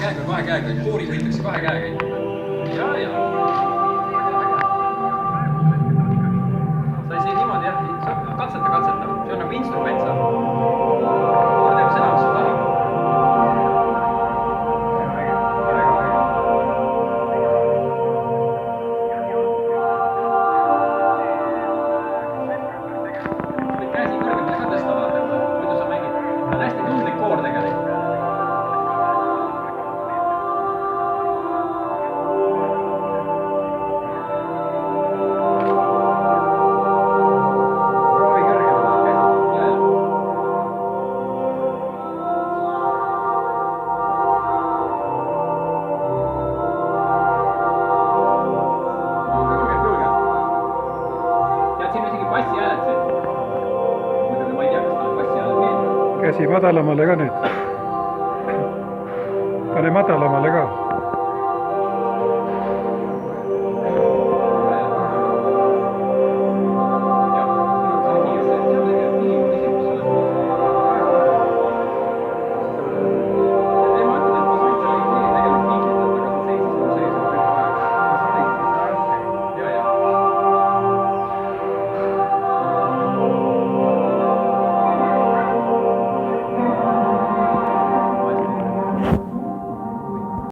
kahe käega, koori võitakse kahe käega. Ja. Sai siin niimoodi jah, saab katseta. See on nagu instrument saab. Koor teeb seda, mis sa tahab. Käsi kõrgemale ka tõsta vaata, muidu sa mängid. Ta on hästi tundlik koor tegelikult. Käsi madalamale ka nüüd. Pane madalamale ka.